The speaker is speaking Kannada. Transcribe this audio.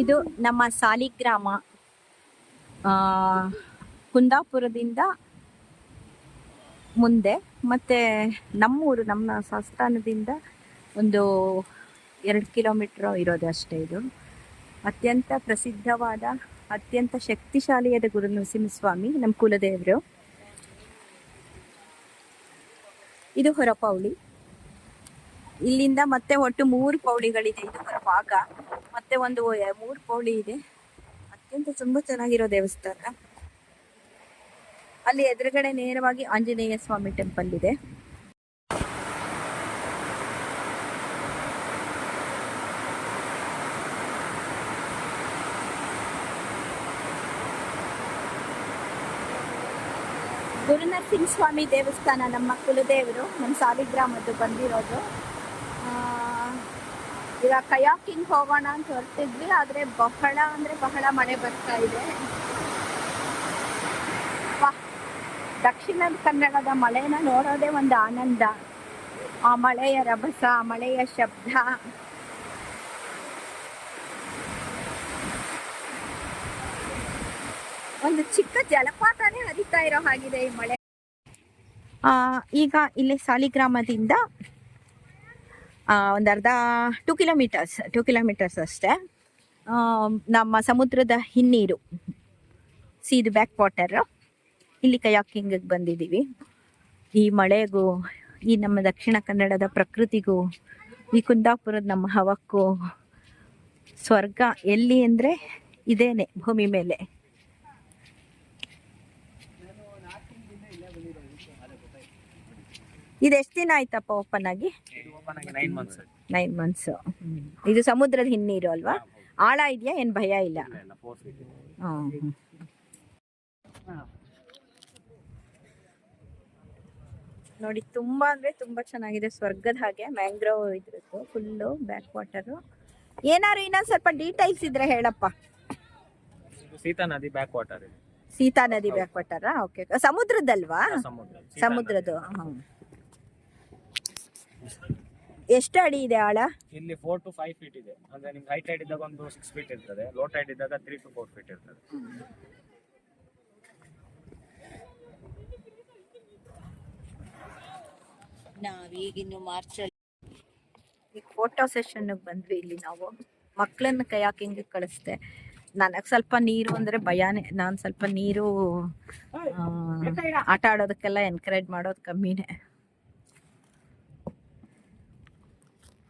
ಇದು ನಮ್ಮ ಸಾಲಿಗ್ರಾಮ. ಕುಂದಾಪುರದಿಂದ ಮುಂದೆ ಮತ್ತೆ ನಮ್ಮೂರು, ನಮ್ಮ ಸಂಸ್ಥಾನದಿಂದ ಒಂದು 2 ಕಿಲೋಮೀಟರ್ ಇರೋದು ಅಷ್ಟೇ. ಇದು ಅತ್ಯಂತ ಪ್ರಸಿದ್ಧವಾದ, ಅತ್ಯಂತ ಶಕ್ತಿಶಾಲಿಯಾದ ಗುರು ನರಸಿಂಹಸ್ವಾಮಿ, ನಮ್ಮ ಕುಲದೇವರು. ಇದು ಹೊರಪೌಳಿ. ಇಲ್ಲಿಂದ ಮತ್ತೆ ಒಟ್ಟು 3 ಪೌಳಿಗಳಿದೆ. ಇದು ಹೊರಭಾಗ, ಮತ್ತೆ ಒಂದು 3 ಪೌಳಿ ಇದೆ. ಅತ್ಯಂತ ತುಂಬಾ ಚೆನ್ನಾಗಿರೋ ದೇವಸ್ಥಾನ. ಅಲ್ಲಿ ಎದುರುಗಡೆ ನೇರವಾಗಿ ಆಂಜನೇಯ ಸ್ವಾಮಿ ಟೆಂಪಲ್ ಇದೆ. ಗುರುನರಸಿಂಹ ಸ್ವಾಮಿ ದೇವಸ್ಥಾನ ನಮ್ಮ ಕುಲದೇವರು, ನಮ್ಮ ಸಾಲಿಗ್ರಾಮದ್ದು ಬಂದಿರೋದು. ಈಗ ಕಯಾಕಿಂಗ್ ಹೋಗೋಣ ಅಂತ ಹೊರಟಿದ್ವಿ, ಆದ್ರೆ ಬಹಳ ಅಂದ್ರೆ ಬಹಳ ಮಳೆ ಬರ್ತಾ ಇದೆ. ದಕ್ಷಿಣ ಕನ್ನಡದ ಮಳೆನ ನೋಡೋದೇ ಒಂದು ಆನಂದ. ಆ ಮಳೆಯ ರಭಸ, ಆ ಮಳೆಯ ಶಬ್ದ. ಒಂದು ಚಿಕ್ಕ ಜಲಪಾತನೇ ಹರಿತಾ ಇರೋ ಹಾಗಿದೆ ಈ ಮಳೆ. ಈಗ ಇಲ್ಲಿ ಸಾಲಿಗ್ರಾಮದಿಂದ ಒಂದು ಅರ್ಧ 2 ಕಿಲೋಮೀಟರ್ಸ್ ಅಷ್ಟೇ. ನಮ್ಮ ಸಮುದ್ರದ ಹಿನ್ನೀರು, ಸೀದು ಬ್ಯಾಕ್ ವಾಟರ್. ಇಲ್ಲಿ ಕಯಾಕಿಂಗ್ ಬಂದಿದ್ದೀವಿ. ಈ ಮಳೆಗೂ, ಈ ನಮ್ಮ ದಕ್ಷಿಣ ಕನ್ನಡದ ಪ್ರಕೃತಿಗೂ, ಈ ಕುಂದಾಪುರದ ನಮ್ಮ ಹವಕ್ಕೂ ಸ್ವರ್ಗ ಎಲ್ಲಿ ಅಂದರೆ ಇದೇನೆ, ಭೂಮಿ ಮೇಲೆ. ಇದೆಷ್ಟು ದಿನ ಆಯ್ತಪ್ಪ ಓಪನ್ ಆಗಿ? 9 ಮಂತ್ಸ್. ಇದು ಸಮುದ್ರದ ಹಿನ್ನೀರು ಅಲ್ವಾ? ಆಳ ಇದೆಯಾ? ಏನು ಭಯ ಇಲ್ಲ? ನೋಡಿ, ತುಂಬಾ ಅಂದ್ರೆ ತುಂಬಾ ಚೆನ್ನಾಗಿದೆ, ಸ್ವರ್ಗದ ಹಾಗೆ. ಮ್ಯಾಂಗ್ರೋವ್ ಇದ್ರದ್ದು ಫುಲ್ಲು ಬ್ಯಾಕ್ ವಾಟರ್. ಏನಾರು ಇನ್ನೊಂದ್ ಸ್ವಲ್ಪ ಡೀಟೇಲ್ಸ್ ಇದ್ರೆ ಹೇಳಪ್ಪ. ಸೀತಾ ನದಿ ಬ್ಯಾಕ್ ವಾಟರ್. ಸೀತಾ ನದಿ ಬ್ಯಾಕ್ ವಾಟರ್. ಓಕೆ, ಸಮುದ್ರದಲ್ವಾ? ಸಮುದ್ರದ್ದು. ಎಷ್ಟು ಅಡಿ ಇದೆ ಆಳ? ಇಲ್ಲಿ 4 to 5 feet ಇದೆ. ಅಂದ್ರೆ ನಿಮ್ಗೆ ಹೈ ಟೈಡ್ ಇದ್ದಾಗ ಒಂದು 6 feet ಇರ್ತದೆ, ಲೋ ಟೈಡ್ ಇದ್ದಾಗ 3 to 4 feet ಇರ್ತದೆ. ನಾವೀಗಿನ್ನು ಮಾರ್ಚಲ್ಲಿ ಈಗ ಫೋಟೋ ಸೆಷನ್ಗೆ ಬಂದ್ವಿ. ಇಲ್ಲಿ ನಾವು ಮಕ್ಕಳನ್ನ ಕಯಾಕಿಂಗ್ ಕಳಿಸ್ದೆ. ನನಗೆ ಸ್ವಲ್ಪ ನೀರು ಅಂದರೆ ಭಯಾನೇ. ನಾನು ಸ್ವಲ್ಪ ನೀರು ಆಟ ಆಡೋದಕ್ಕೆಲ್ಲ ಎನ್ಕರೇಜ್ ಮಾಡೋದು ಕಮ್ಮಿನೇ.